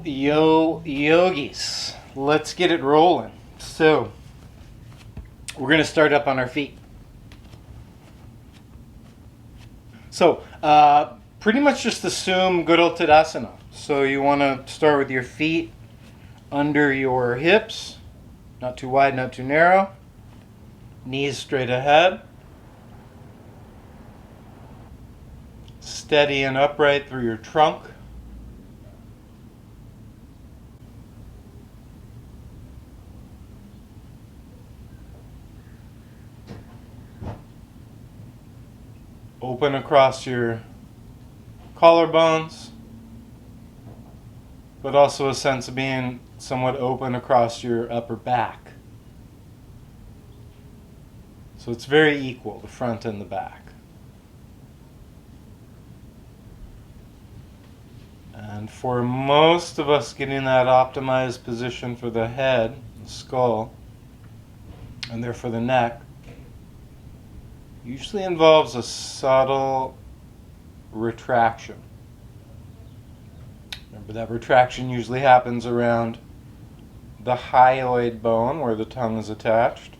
Yogis. Let's get it rolling. So, we're going to start up on our feet. So, pretty much just assume good old Tadasana. So you want to start with your feet under your hips, not too wide, not too narrow. Knees straight ahead. Steady and upright through your trunk. Open across your collarbones, but also a sense of being somewhat open across your upper back. So it's very equal, the front and the back. And for most of us, getting that optimized position for the head, the skull, and therefore the neck, usually involves a subtle retraction. Remember, that retraction usually happens around the hyoid bone where the tongue is attached.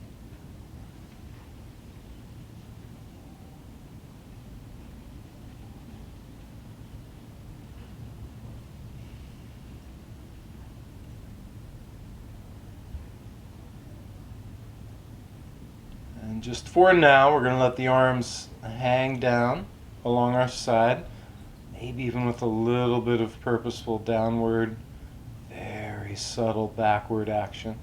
And just for now, we're going to let the arms hang down along our side, maybe even with a little bit of purposeful downward, very subtle backward action.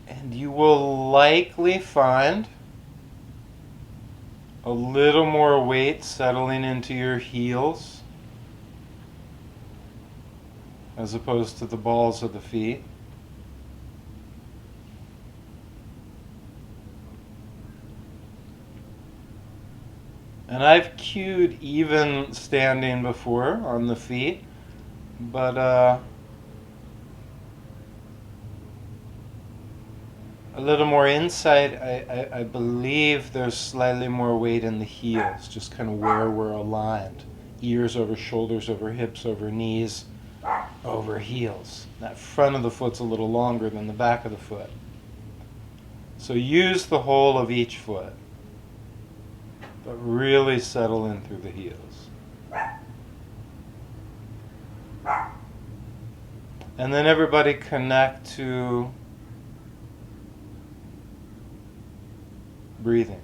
And you will likely find a little more weight settling into your heels as opposed to the balls of the feet. And I've cued even standing before on the feet, but a little more insight, I believe there's slightly more weight in the heels, just kind of where we're aligned. Ears over shoulders, over hips, over knees, over heels. That front of the foot's a little longer than the back of the foot. So use the whole of each foot, but really settle in through the heels. And then everybody connect to breathing.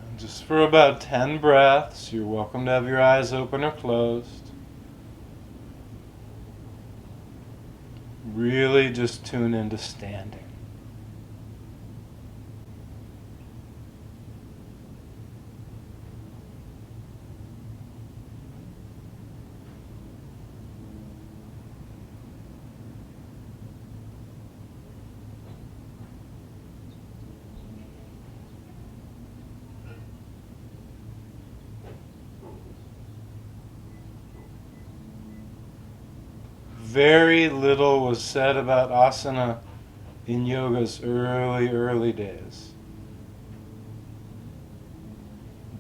And just for about 10 breaths, you're welcome to have your eyes open or closed. Really just tune into standing. Very little was said about asana in yoga's early days.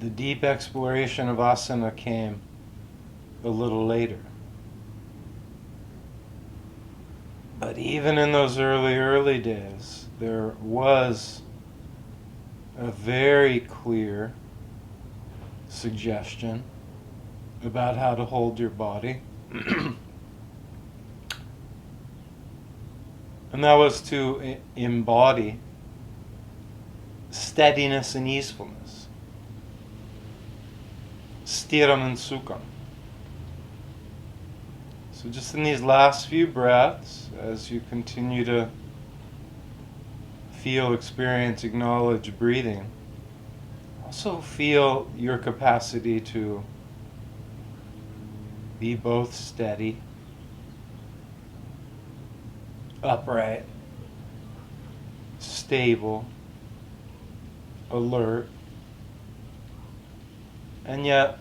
The deep exploration of asana came a little later. But even in those early days, there was a very clear suggestion about how to hold your body. And that was to embody steadiness and easefulness. Stiram and sukham. So just in these last few breaths, as you continue to feel, experience, acknowledge breathing, also feel your capacity to be both steady upright, stable, alert, and yet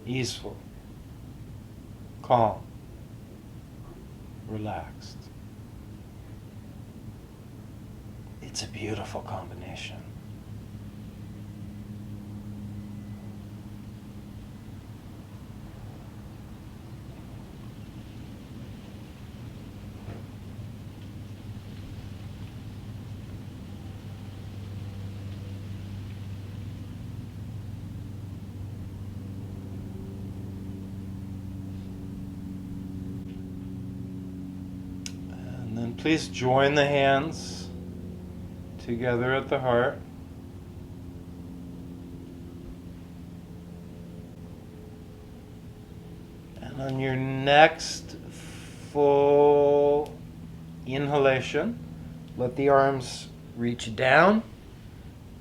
easeful, calm, relaxed. It's a beautiful combination. And then please join the hands together at the heart. And on your next full inhalation, let the arms reach down,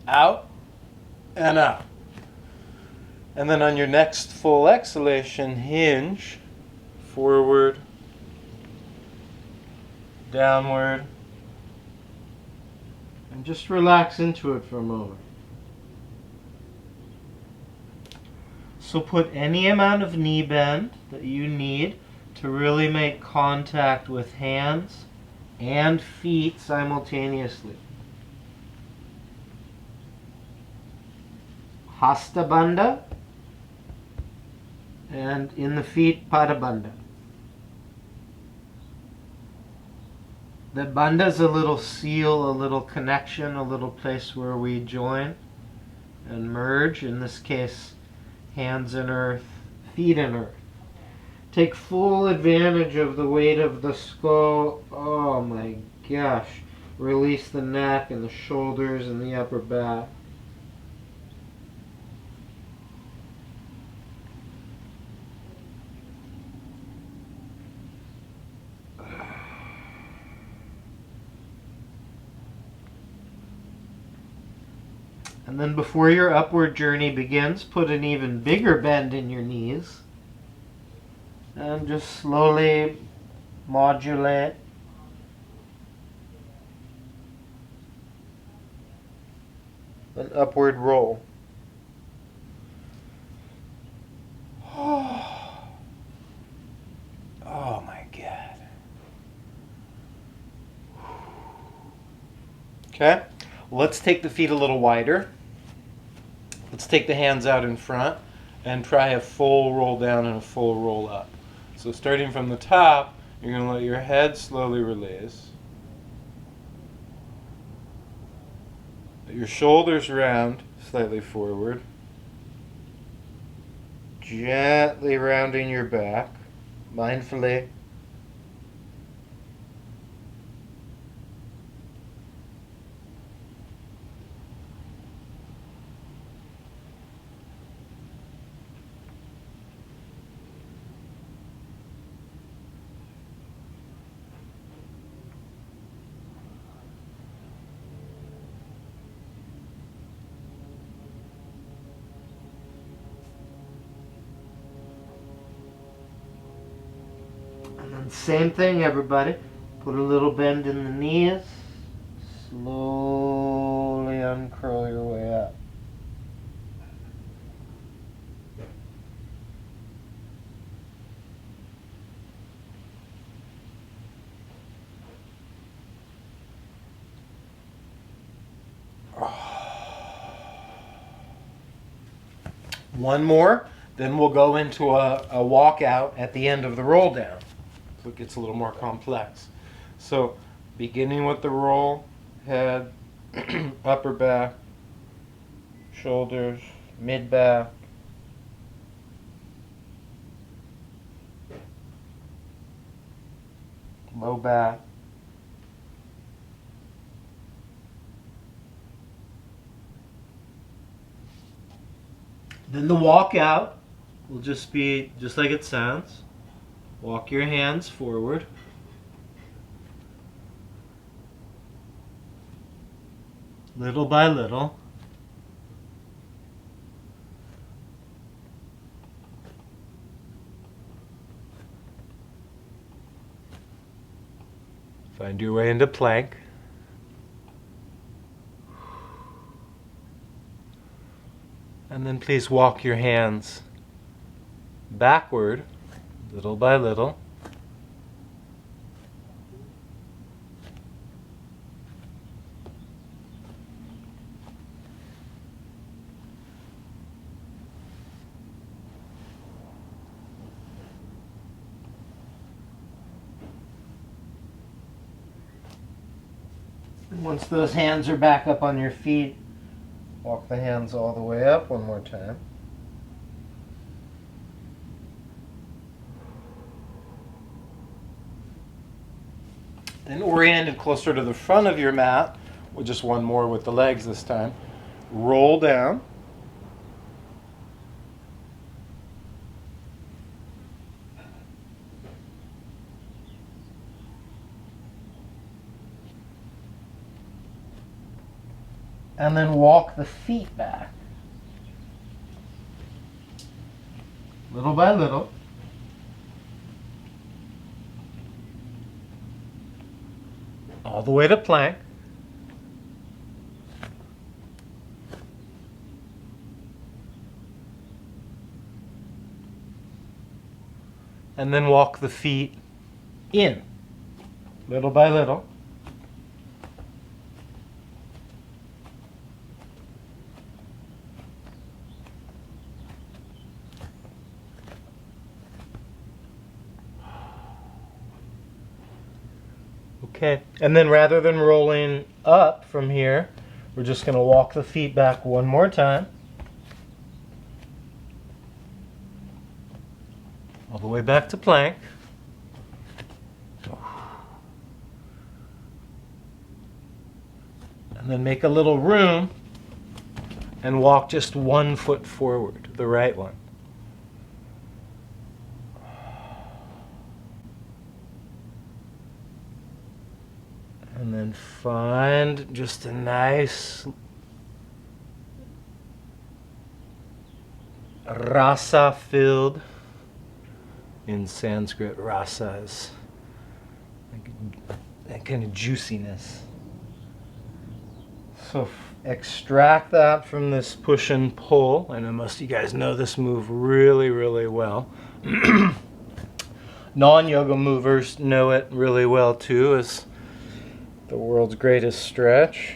out, and up. And then on your next full exhalation, hinge forward, downward, and just relax into it for a moment. So put any amount of knee bend that you need to really make contact with hands and feet simultaneously. Hasta Bandha, and in the feet, Pada Bandha. The bandha is a little seal, a little connection, a little place where we join and merge. In this case, hands in earth, feet in earth. Take full advantage of the weight of the skull. Oh my gosh. Release the neck and the shoulders and the upper back. And then before your upward journey begins, put an even bigger bend in your knees. And just slowly modulate. An upward roll. Oh my God. Okay, let's take the feet a little wider. Let's take the hands out in front and try a full roll down and a full roll up. So starting from the top, you're going to let your head slowly release. Let your shoulders round slightly forward. Gently rounding your back, mindfully. Same thing, everybody. Put a little bend in the knees. Slowly uncurl your way up. One more, then we'll go into a walkout at the end of the roll down. So it gets a little more complex. So beginning with the roll, head, upper back, shoulders, mid back, low back, then the walkout will just be just like it sounds. Walk your hands forward. Little by little. Find your way into plank. And then please walk your hands backward, little by little. Once those hands are back up on your feet, walk the hands all the way up one more time. Then oriented closer to the front of your mat, with just one more with the legs this time. Roll down. And then walk the feet back. Little by little. All the way to plank. And then walk the feet in, little by little. Okay, and then rather than rolling up from here, we're just going to walk the feet back one more time. All the way back to plank. And then make a little room and walk just 1 foot forward, the right one. And then find just a nice rasa-filled, in Sanskrit, rasa is like that kind of juiciness. So extract that from this push and pull. I know most of you guys know this move really, really well. Non-yoga movers know it really well too, as the world's greatest stretch.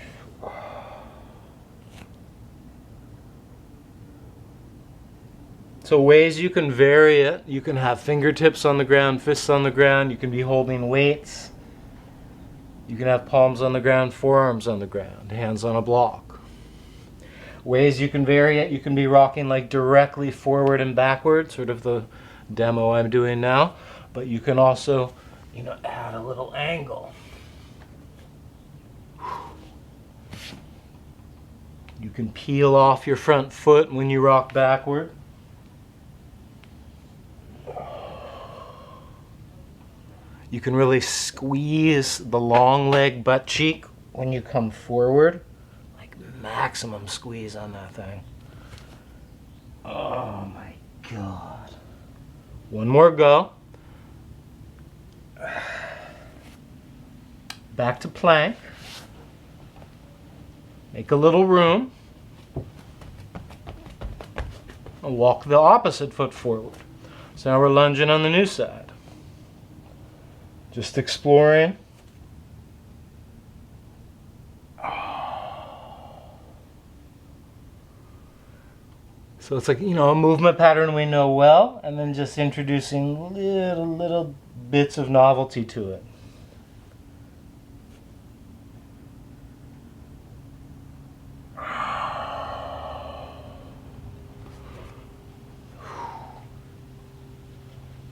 So ways you can vary it. You can have fingertips on the ground, fists on the ground. You can be holding weights. You can have palms on the ground, forearms on the ground, hands on a block. Ways you can vary it. You can be rocking like directly forward and backward, sort of the demo I'm doing now. But you can also, add a little angle. You can peel off your front foot when you rock backward. You can really squeeze the long leg butt cheek when you come forward. Like maximum squeeze on that thing. Oh my God. One more go. Back to plank. Make a little room. And walk the opposite foot forward. So now we're lunging on the new side. Just exploring. So it's like, a movement pattern we know well, and then just introducing little bits of novelty to it.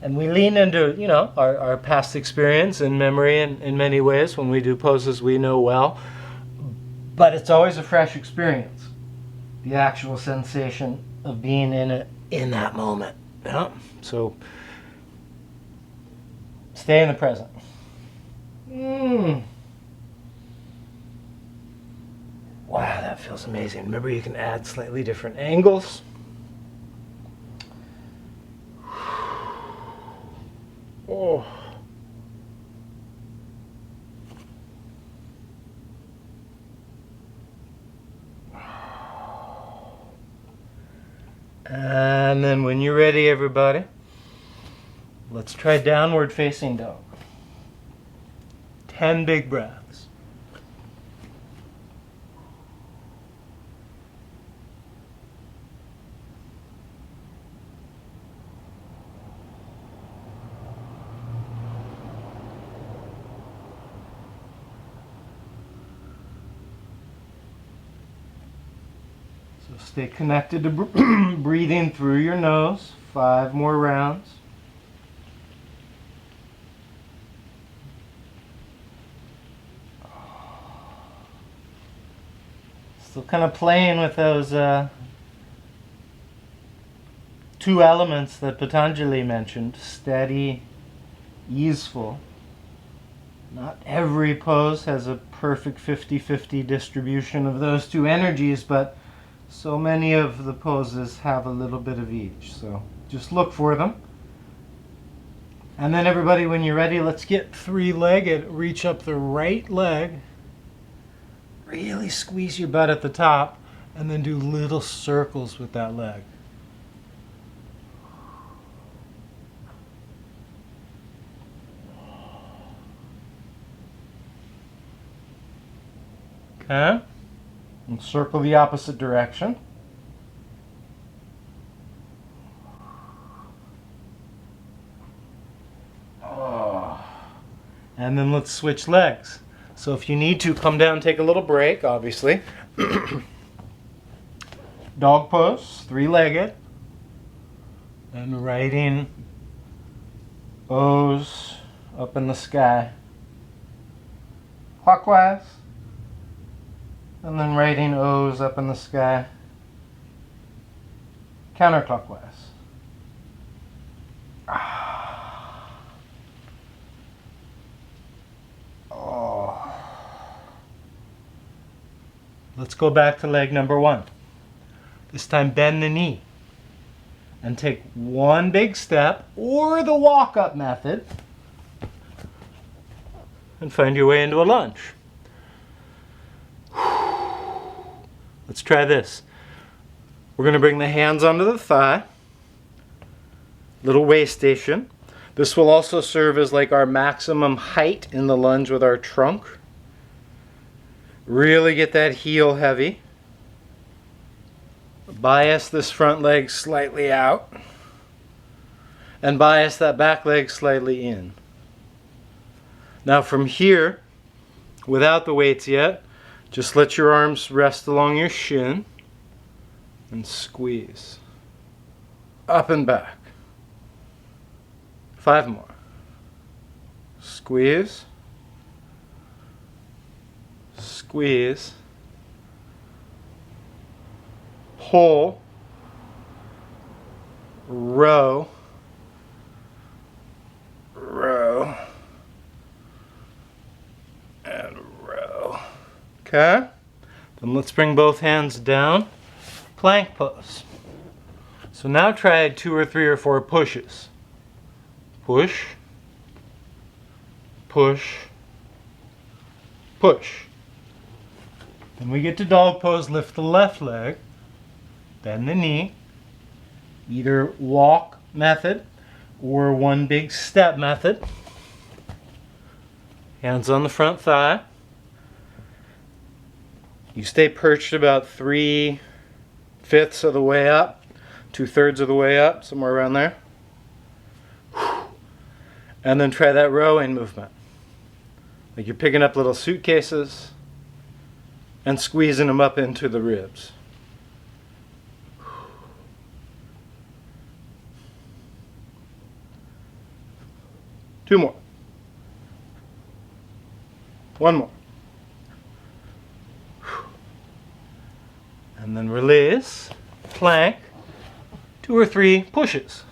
And we lean into, our past experience and memory in many ways when we do poses we know well. But it's always a fresh experience. The actual sensation of being in it in that moment. Yeah? So stay in the present. Wow, that feels amazing. Remember, you can add slightly different angles. Oh. And then when you're ready, everybody, let's try downward facing dog. 10 big breaths. So stay connected to breathing through your nose. 5 more rounds. Still kind of playing with those 2 elements that Patanjali mentioned, steady, easeful. Not every pose has a perfect 50-50 distribution of those 2 energies, but so many of the poses have a little bit of each. So just look for them. And then everybody, when you're ready, let's get 3-legged. Reach up the right leg. Really squeeze your butt at the top, and then do little circles with that leg. Okay? And circle the opposite direction. And then let's switch legs. So if you need to, come down, take a little break, obviously. Dog pose, 3-legged. And writing O's up in the sky. Clockwise. And then writing O's up in the sky. Counterclockwise. Let's go back to leg number 1. This time bend the knee and take 1 big step, or the walk-up method, and find your way into a lunge. Let's try this. We're going to bring the hands onto the thigh, little waist station. This will also serve as like our maximum height in the lunge with our trunk. Really get that heel heavy. Bias this front leg slightly out. And bias that back leg slightly in. Now from here, without the weights yet, just let your arms rest along your shin and squeeze. Up and back. 5 more. Squeeze. Squeeze. Pull. Row. Row. And row. Okay? Then let's bring both hands down. Plank pose. So now try 2 or 3 or 4 pushes. Push. Push. Push. Then we get to dog pose. Lift the left leg. Bend the knee. Either walk method or 1 big step method. Hands on the front thigh. You stay perched about 3/5 of the way up, 2/3 of the way up, somewhere around there. And then try that rowing movement. Like you're picking up little suitcases and squeezing them up into the ribs. Two more. 1 more. And then release, plank, 2 or 3 pushes.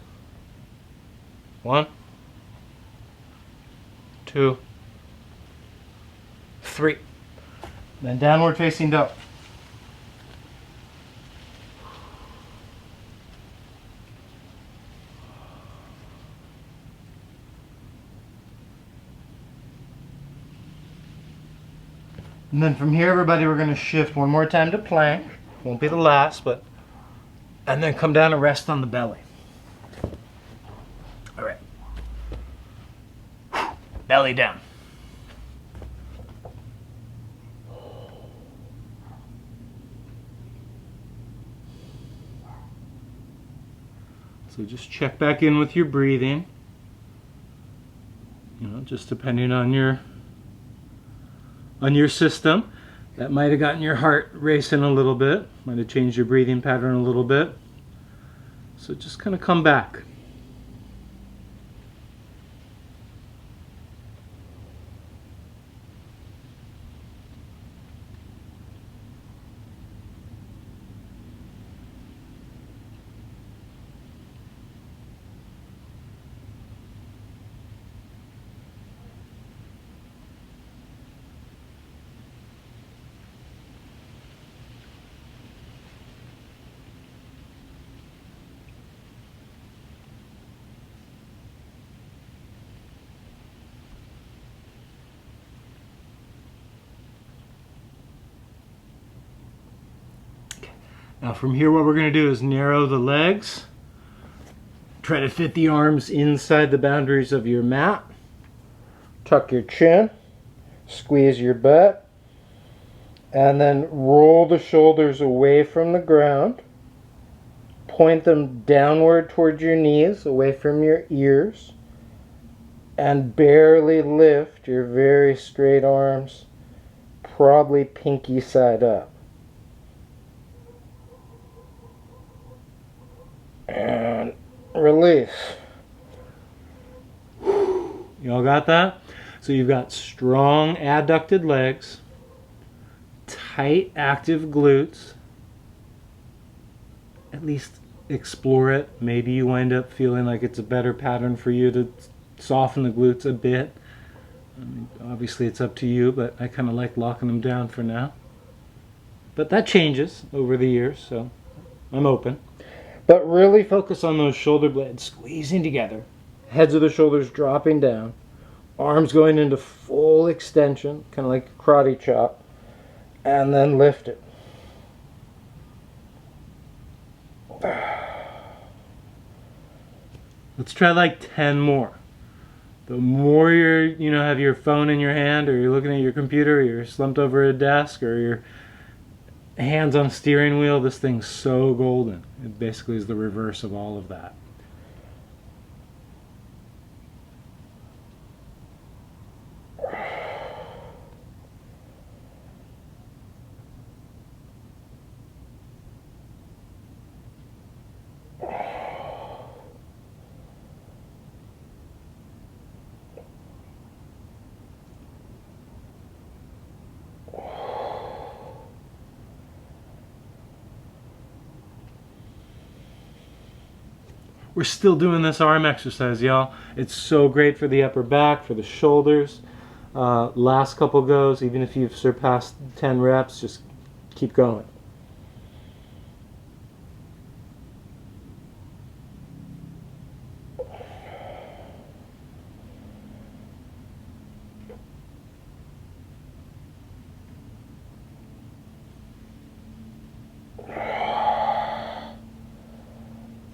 1, 2, 3. Then downward facing dog. And then from here, everybody, we're going to shift one more time to plank. Won't be the last, but And then come down and rest on the belly. All right. Belly down. So just check back in with your breathing. You know, just depending on your system. That might have gotten your heart racing a little bit, might have changed your breathing pattern a little bit. So just kind of come back. Now from here what we're going to do is narrow the legs. Try to fit the arms inside the boundaries of your mat. Tuck your chin. Squeeze your butt. And then roll the shoulders away from the ground. Point them downward towards your knees, away from your ears. And barely lift your very straight arms, probably pinky side up. And release. You all got that? So you've got strong adducted legs, tight active glutes. At least explore it. Maybe you wind up feeling like it's a better pattern for you to soften the glutes a bit. I mean, obviously it's up to you, but I kind of like locking them down for now. But that changes over the years, so I'm open. But really focus on those shoulder blades squeezing together. Heads of the shoulders dropping down. Arms going into full extension, kind of like a karate chop. And then lift it. Let's try like 10 more. The more have your phone in your hand, or you're looking at your computer, or you're slumped over a desk, or your hands on steering wheel, this thing's so golden. It basically is the reverse of all of that. We're still doing this arm exercise, y'all. It's so great for the upper back, for the shoulders. Last couple goes, even if you've surpassed 10 reps, just keep going.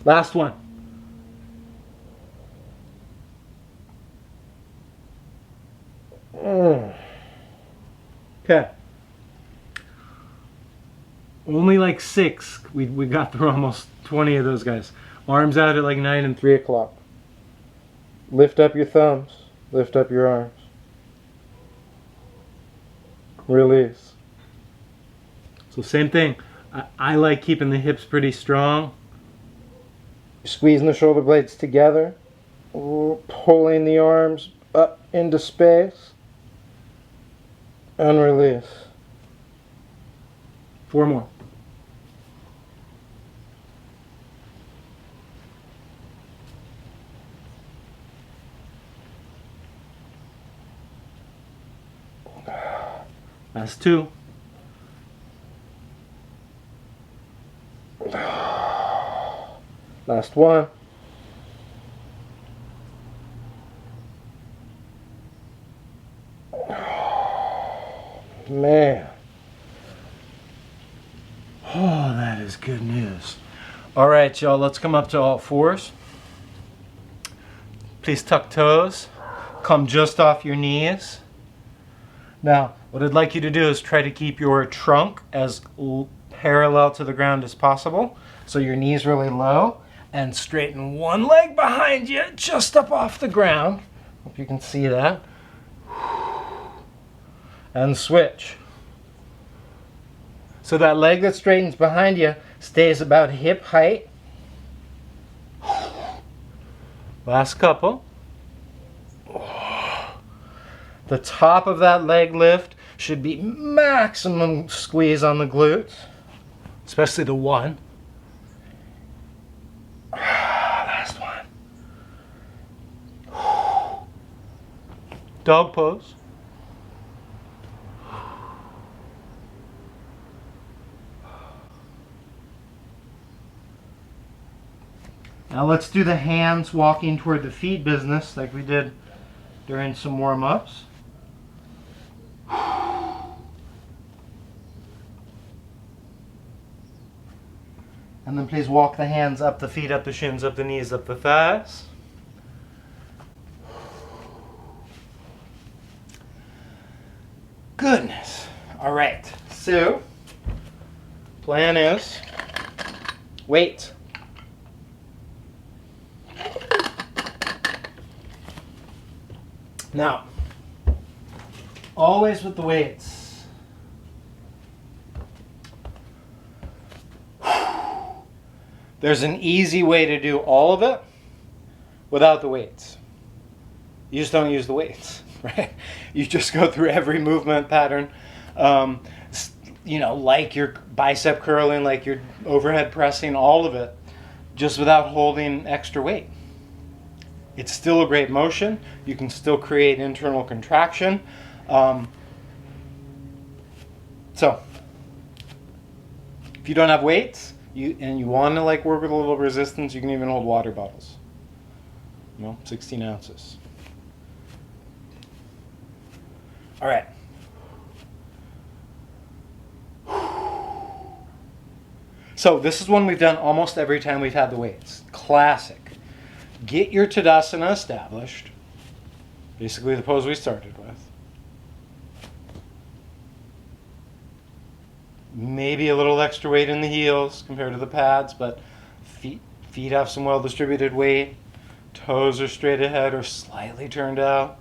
Last one. Okay. Only like 6. We got through almost 20 of those guys. Arms out at like 9 and 3 o'clock. Lift up your thumbs. Lift up your arms. Release. So same thing. I like keeping the hips pretty strong. Squeezing the shoulder blades together. Pulling the arms up into space. And release. 4 more. Last 2. Last 1. Man. Oh, that is good news. All right, y'all, let's come up to all fours. Please tuck toes. Come just off your knees. Now, what I'd like you to do is try to keep your trunk as parallel to the ground as possible. So your knees really low. And straighten one leg behind you, just up off the ground. Hope you can see that. And switch. So that leg that straightens behind you stays about hip height. Last couple. The top of that leg lift should be maximum squeeze on the glutes, especially the one. Last one. Dog pose. Now let's do the hands walking toward the feet business like we did during some warm-ups. And then please walk the hands up the feet, up the shins, up the knees, up the thighs. Goodness. All right. So, plan is weight. Now, always with the weights. There's an easy way to do all of it without the weights. You just don't use the weights, right? You just go through every movement pattern, like your bicep curling, like your overhead pressing, all of it, just without holding extra weight. It's still a great motion. You can still create internal contraction. So, if you don't have weights, you want to work with a little resistance, you can even hold water bottles. 16 ounces. All right. So this is one we've done almost every time we've had the weights. Classic. Get your Tadasana established. Basically the pose we started with. Maybe a little extra weight in the heels compared to the pads, but feet have some well-distributed weight. Toes are straight ahead or slightly turned out.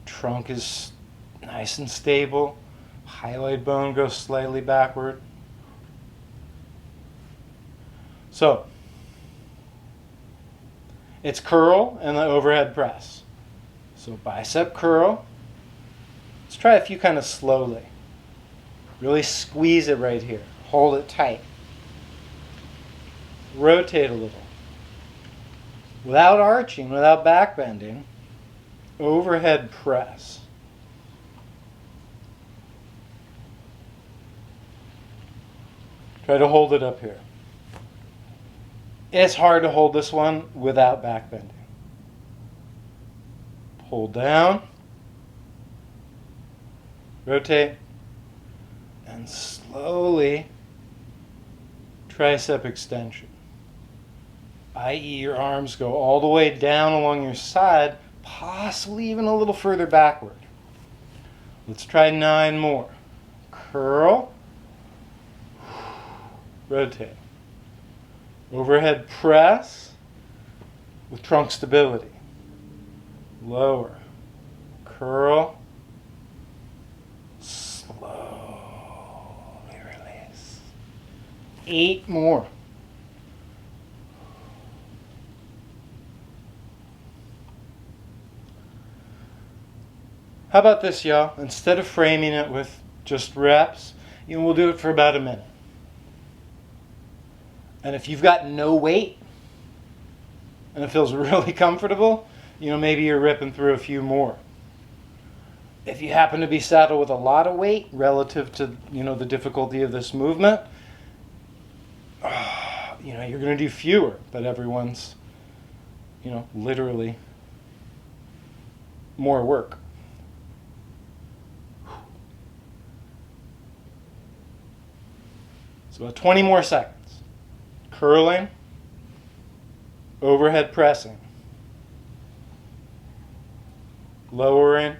Trunk is nice and stable. Hyoid bone goes slightly backward. So, it's curl and the overhead press. So bicep curl. Let's try a few kind of slowly. Really squeeze it right here. Hold it tight. Rotate a little. Without arching, without back bending. Overhead press. Try to hold it up here. It's hard to hold this one without back bending. Pull down. Rotate. And slowly tricep extension. I.e. your arms go all the way down along your side, possibly even a little further backward. Let's try 9 more. Curl. Rotate. Overhead press with trunk stability. Lower. Curl. Slowly release. 8 more. How about this, y'all? Instead of framing it with just reps, we'll do it for about a minute. And if you've got no weight and it feels really comfortable, maybe you're ripping through a few more. If you happen to be saddled with a lot of weight relative to, the difficulty of this movement, you're going to do fewer, but everyone's, literally more work. So about 20 more seconds. Curling, overhead pressing, lowering,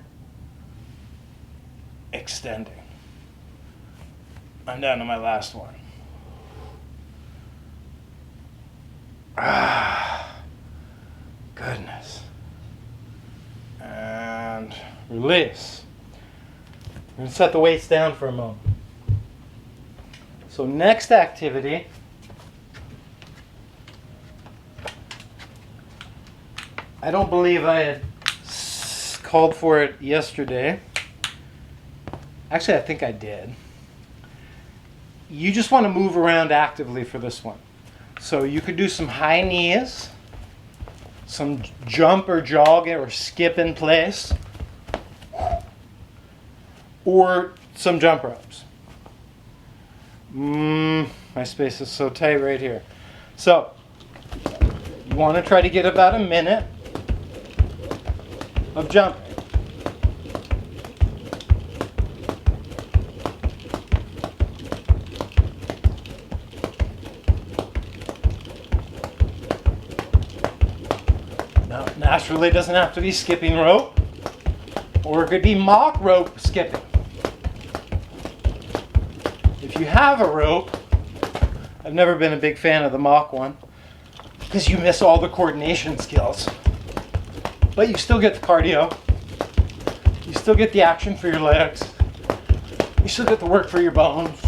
extending. I'm down to my last one. Goodness. And release. We're going to set the weights down for a moment. So next activity, I don't believe I had called for it yesterday. Actually, I think I did. You just want to move around actively for this one. So you could do some high knees, some jump or jog or skip in place, or some jump ropes. My space is so tight right here. So you want to try to get about a minute of jumping. Now, naturally, it doesn't have to be skipping rope, or it could be mock rope skipping. If you have a rope, I've never been a big fan of the mock one because you miss all the coordination skills. But you still get the cardio. You still get the action for your legs. You still get the work for your bones.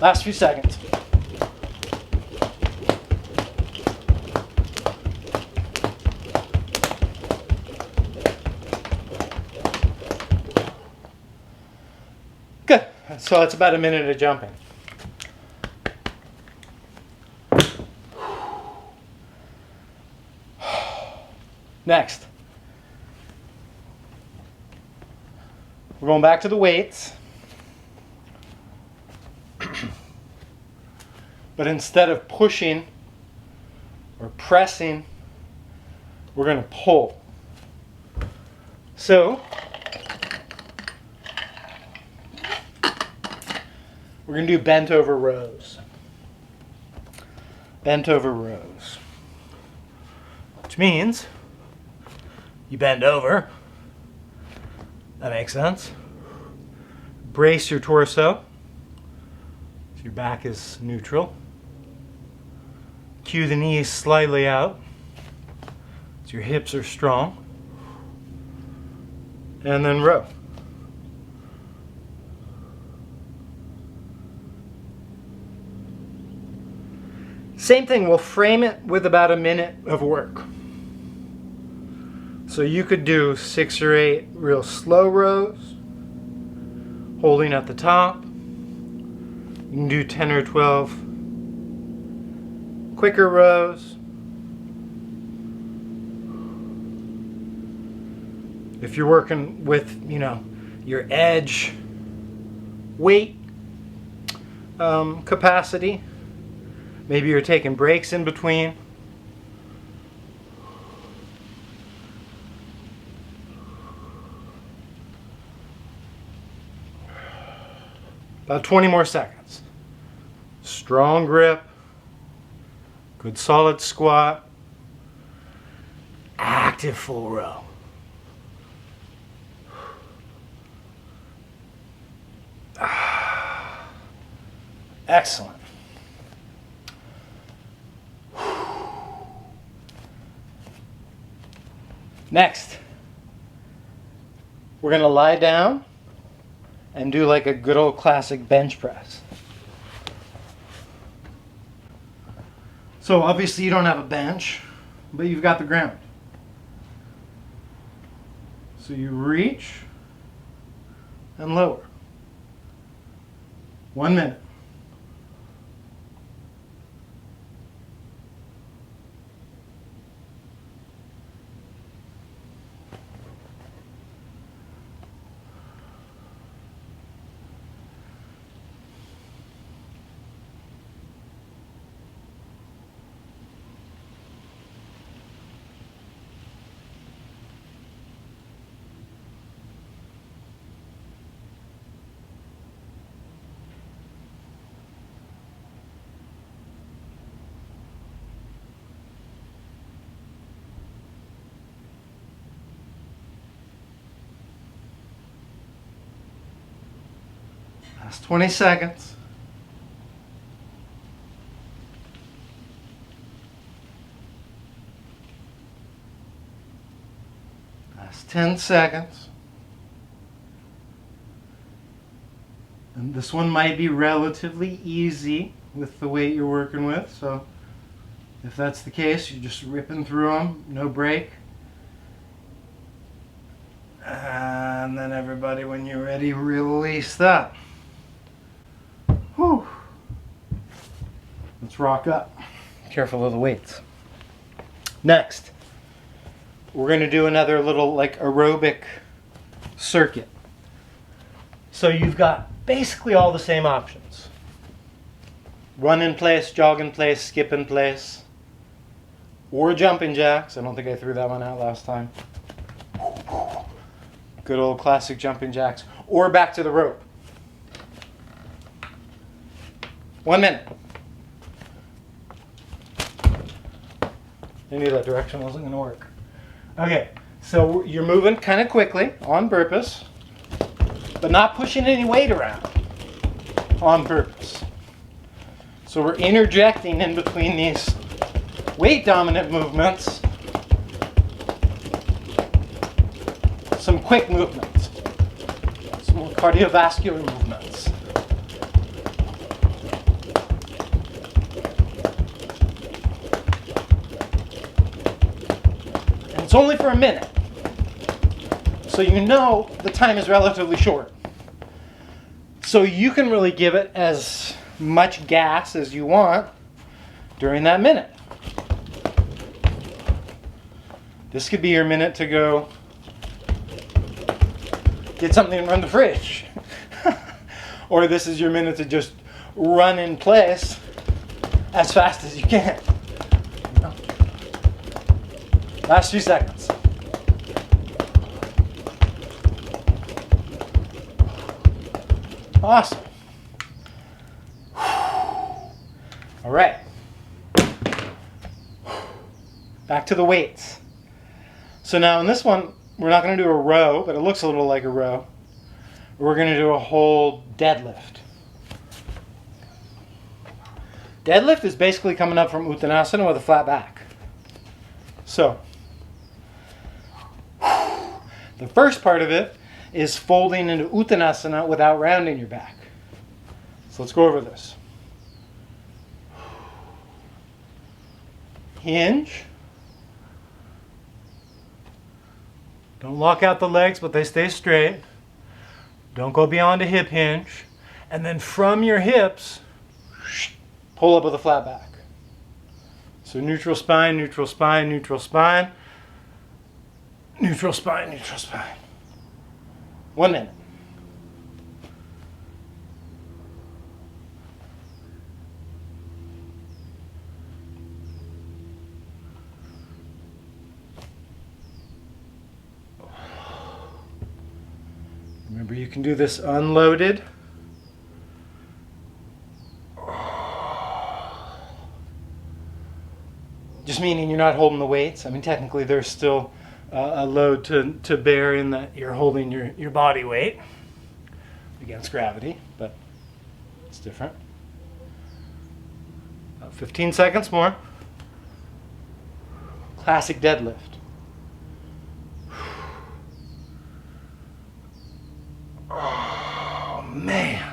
Last few seconds. Good. So it's about a minute of jumping. Next, we're going back to the weights. But instead of pushing or pressing, we're going to pull. So, we're going to do bent over rows. Bent over rows. Which means you bend over. That makes sense. Brace your torso so your back is neutral. Cue the knees slightly out so your hips are strong. And then row. Same thing, we'll frame it with about a minute of work. So you could do 6 or 8 real slow rows, holding at the top. You can do 10 or 12 quicker rows. If you're working with, your edge weight capacity, maybe you're taking breaks in between. About 20 more seconds. Strong grip. Good solid squat. Active full row. Excellent. Next, we're going to lie down and do like a good old classic bench press. So obviously you don't have a bench, but you've got the ground. So you reach and lower. 1 minute. Last 20 seconds. Last 10 seconds. And this one might be relatively easy with the weight you're working with, so if that's the case, you're just ripping through them, no break. And then everybody, when you're ready, release that. Whew. Let's rock up. Careful of the weights. Next, we're going to do another little like aerobic circuit. So you've got basically all the same options. Run in place, jog in place, skip in place, or jumping jacks. I don't think I threw that one out last time. Good old classic jumping jacks. Or back to the rope. 1 minute. I knew that direction wasn't going to work. Okay, so you're moving kind of quickly on purpose, but not pushing any weight around on purpose. So we're interjecting in between these weight-dominant movements some quick movements, some more cardiovascular movements. And it's only for a minute, so you know the time is relatively short. So you can really give it as much gas as you want during that minute. This could be your minute to go get something and run the fridge. Or this is your minute to just run in place as fast as you can. Last few seconds. Awesome. All right. Back to the weights. So now in this one, we're not going to do a row, but it looks a little like a row. We're going to do a whole deadlift. Deadlift is basically coming up from Uttanasana with a flat back. So, the first part of it is folding into Uttanasana without rounding your back. So let's go over this. Hinge. Don't lock out the legs, but they stay straight. Don't go beyond a hip hinge. And then from your hips, pull up with a flat back. So neutral spine, neutral spine, neutral spine. Neutral spine, neutral spine. 1 minute. Remember, you can do this unloaded. Just meaning you're not holding the weights. I mean, technically there's still a load to bear in that you're holding your body weight against gravity, but it's different. 15 seconds more. Classic deadlift. Oh, man.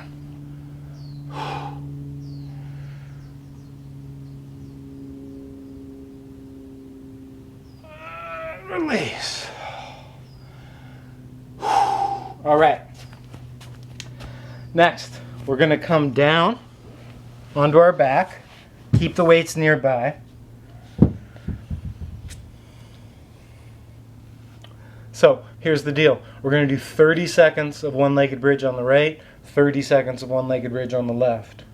Release. All right. Next, we're going to come down onto our back. Keep the weights nearby. So here's the deal. We're going to do 30 seconds of one-legged bridge on the right, 30 seconds of one-legged bridge on the left.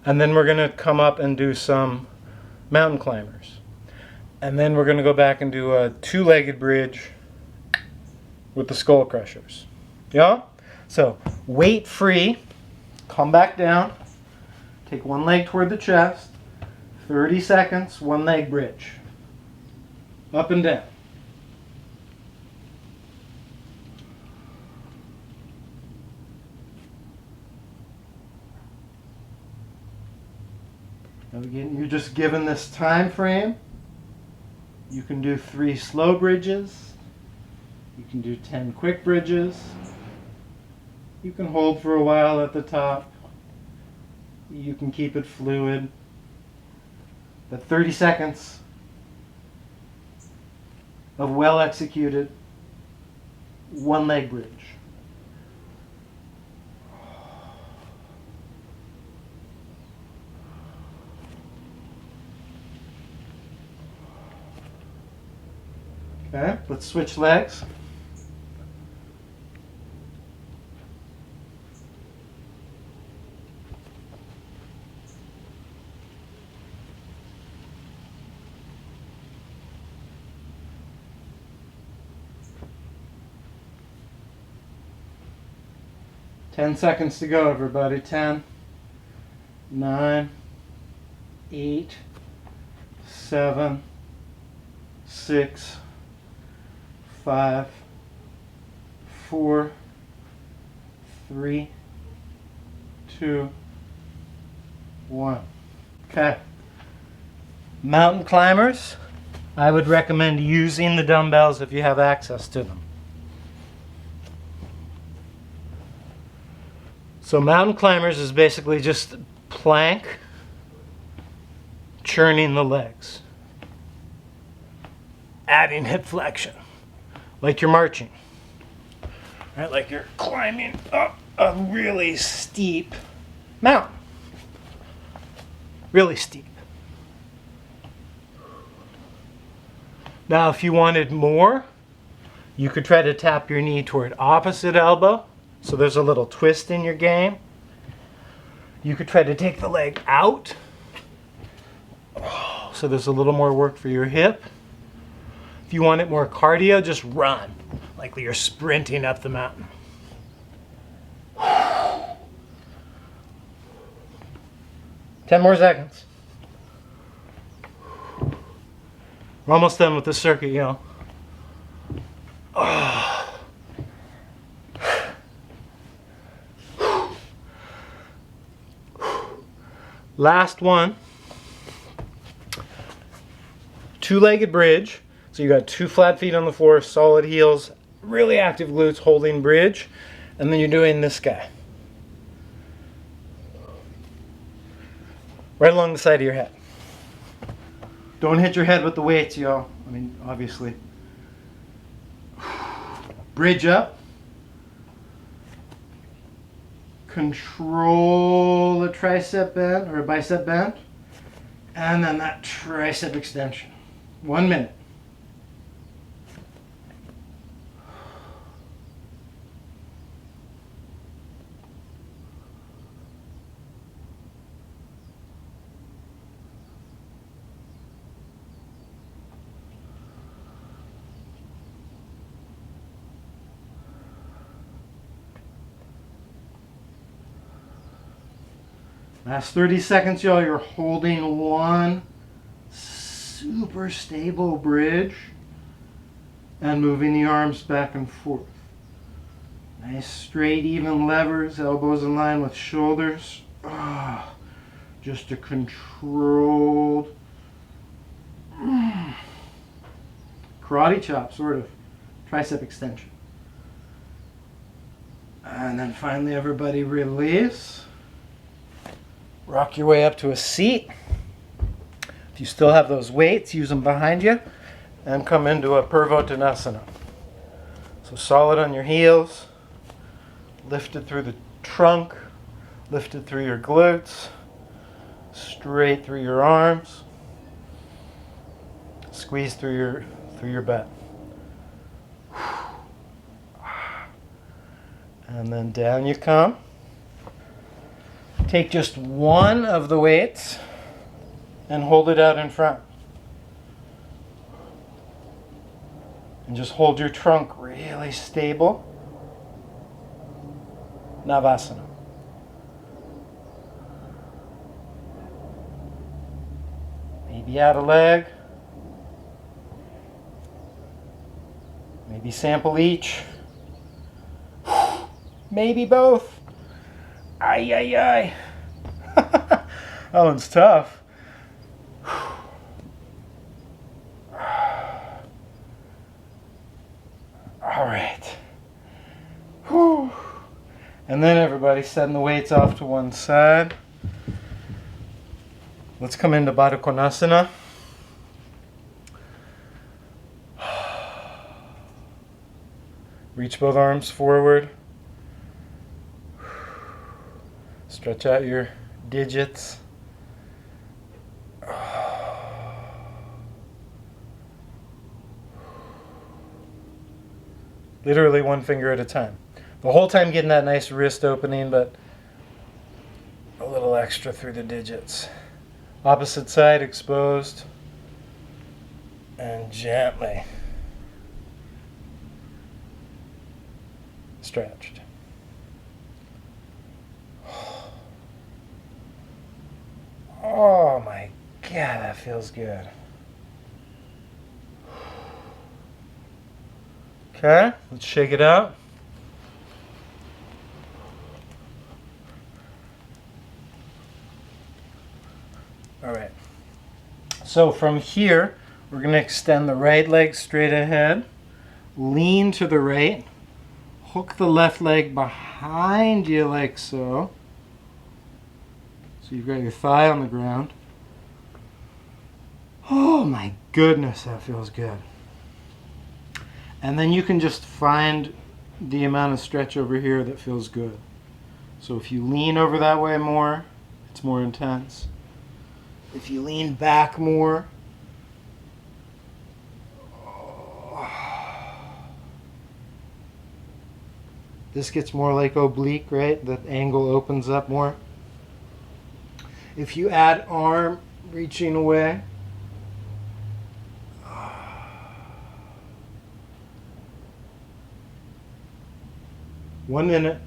And then we're going to come up and do some mountain climbers. And then we're going to go back and do a two-legged bridge with the skull crushers. Yeah? So weight free, come back down, take one leg toward the chest, 30 seconds, one leg bridge. Up and down. Now again, you're just given this time frame. You can do 3 slow bridges. You can do 10 quick bridges. You can hold for a while at the top. You can keep it fluid. But 30 seconds of well executed 1 leg bridge. Okay, let's switch legs. Ten seconds to go, everybody. 10, 9, 8, 7, 6, 5, 4, 3, 2, 1. Okay. Mountain climbers, I would recommend using the dumbbells if you have access to them. So mountain climbers is basically just plank, churning the legs, adding hip flexion, like you're marching, right? Like you're climbing up a really steep mountain, really steep. Now, if you wanted more, you could try to tap your knee toward opposite elbow. So there's a little twist in your game. You could try to take the leg out. So there's a little more work for your hip. If you want it more cardio, just run, like you're sprinting up the mountain. 10 more seconds. We're almost done with the circuit, you know. Last one. 2-legged bridge. So you got 2 flat feet on the floor, solid heels, really active glutes holding bridge. And then you're doing this guy. Right along the side of your head. Don't hit your head with the weights, y'all. I mean, obviously. Bridge up. Control the tricep bend or bicep bend. And then that tricep extension. 1 minute. Last 30 seconds, y'all. You're holding 1 super stable bridge and moving the arms back and forth. Nice straight, even levers, elbows in line with shoulders. Just a controlled karate chop, sort of. Tricep extension. And then finally, everybody release. Rock your way up to a seat. If you still have those weights, use them behind you and come into a Purvottanasana. So solid on your heels, lifted through the trunk, lifted through your glutes, straight through your arms, squeeze through your butt. And then down you come. Take just 1 of the weights and hold it out in front. And just hold your trunk really stable. Navasana. Maybe add a leg. Maybe sample each. Maybe both. Ay, ay, ay. That one's tough. And then everybody setting the weights off to one side. Let's come into Baddha Konasana. Reach both arms forward. Stretch out your digits. Literally one finger at a time. The whole time getting that nice wrist opening, but a little extra through the digits. Opposite side exposed. And gently stretched. Oh my God, that feels good. Okay, let's shake it out. All right. So from here, we're going to extend the right leg straight ahead, lean to the right, hook the left leg behind you like so. So you've got your thigh on the ground. Oh my goodness, that feels good. And then you can just find the amount of stretch over here that feels good. So if you lean over that way more, it's more intense. If you lean back more, this gets more like oblique, right? The angle opens up more. If you add arm reaching away, 1 minute.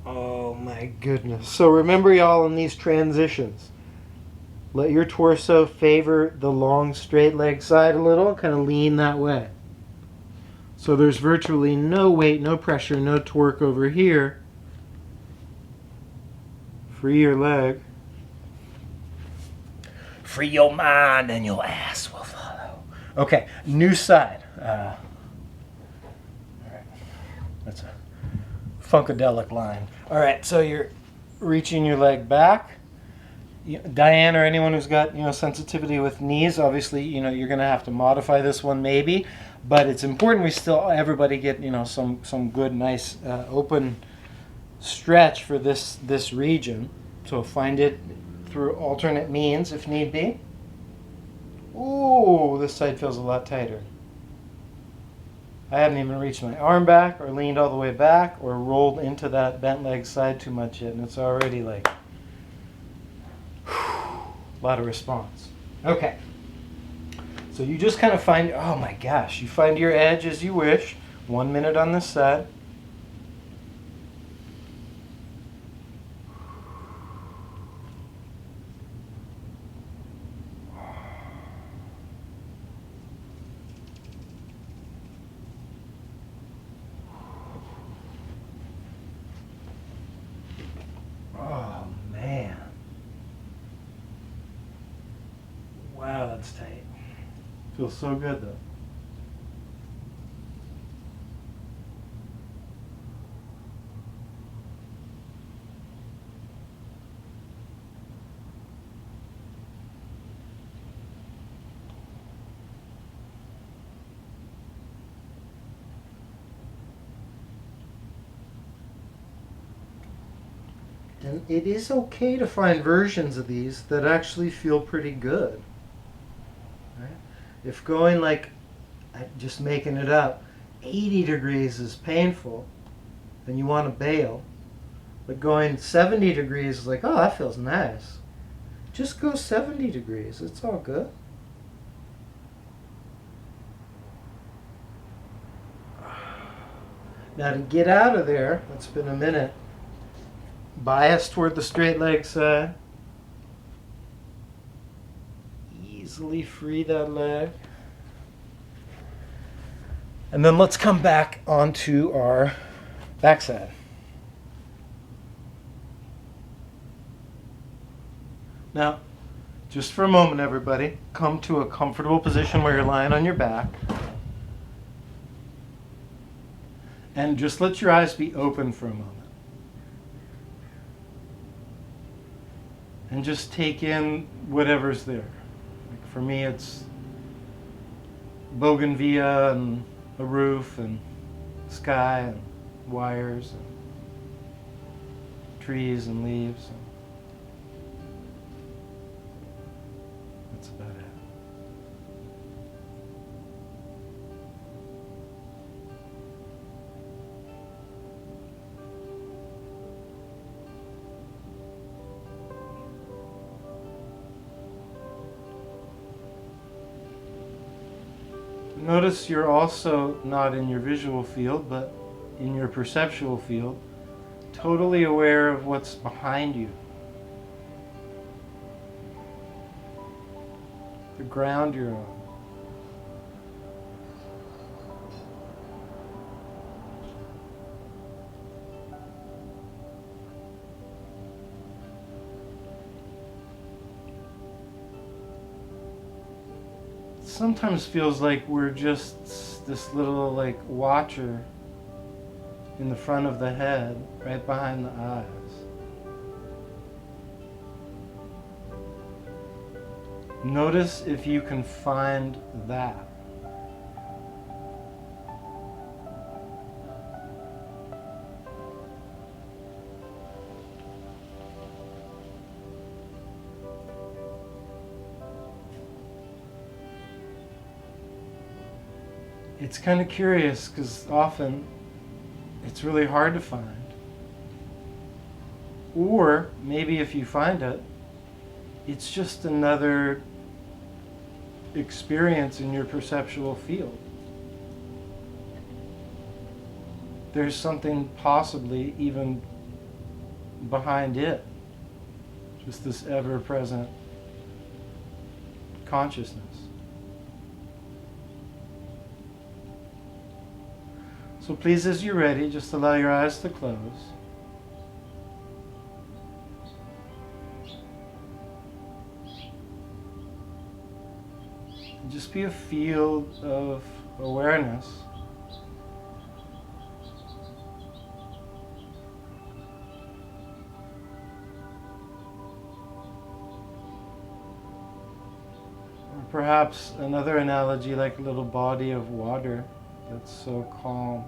Oh my goodness. So remember, y'all, in these transitions, let your torso favor the long straight leg side a little, kind of lean that way. So there's virtually no weight, no pressure, no torque over here. Free your leg. Free your mind and your ass will follow. Okay, new side. All right. That's a funkadelic line. All right, so you're reaching your leg back. Diane or anyone who's got sensitivity with knees, obviously you're going to have to modify this one maybe, but it's important we still everybody get some good nice open stretch for this region. So find it through alternate means if need be. Ooh, this side feels a lot tighter. I haven't even reached my arm back or leaned all the way back or rolled into that bent leg side too much yet, and it's already like a lot of response. Okay. So you just kind of find, oh my gosh, you find your edge as you wish. 1 minute on this side. Oh man. Wow, that's tight. Feels so good though. And it is okay to find versions of these that actually feel pretty good. Right? If going like, just making it up, 80 degrees is painful, then you want to bail. But going 70 degrees is like, oh, that feels nice. Just go 70 degrees. It's all good. Now to get out of there, let's spend a minute. Bias toward the straight leg side. Easily free that leg. And then let's come back onto our backside. Now, just for a moment, everybody, come to a comfortable position where you're lying on your back. And just let your eyes be open for a moment. And just take in whatever's there. Like for me, it's bougainvillea and a roof and sky and wires and trees and leaves. That's about it. Notice you're also not in your visual field, but in your perceptual field, totally aware of what's behind you. The ground you're on. Sometimes feels like we're just this little like watcher in the front of the head, right behind the eyes. Notice if you can find that. It's kind of curious because often it's really hard to find. Or maybe if you find it, it's just another experience in your perceptual field. There's something possibly even behind it. Just this ever-present consciousness. So please, as you're ready, just allow your eyes to close. And just be a field of awareness. Or perhaps another analogy like a little body of water that's so calm.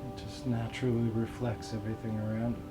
It just naturally reflects everything around it.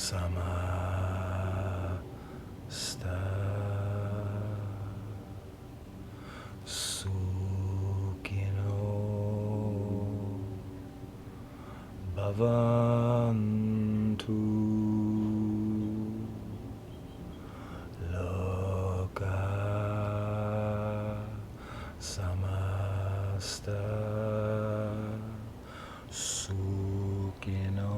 samasta sukhino bhavantu loka samasta sukhino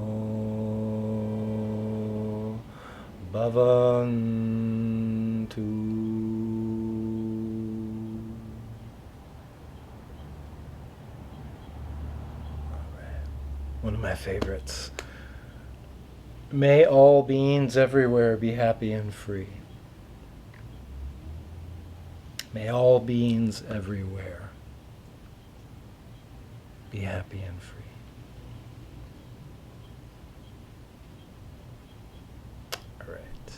bhavantu. One of my favorites. May all beings everywhere be happy and free. May all beings everywhere be happy and free. All right.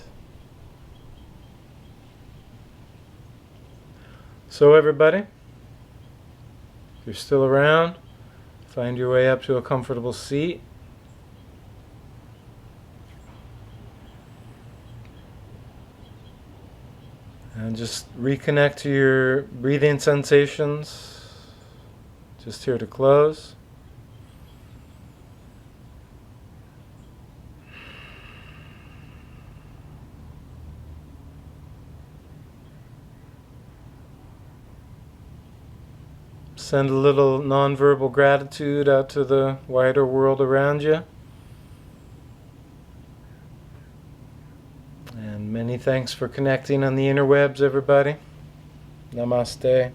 So everybody, if you're still around, find your way up to a comfortable seat. And just reconnect to your breathing sensations. Just here to close. Send a little nonverbal gratitude out to the wider world around you. And many thanks for connecting on the interwebs, everybody. Namaste.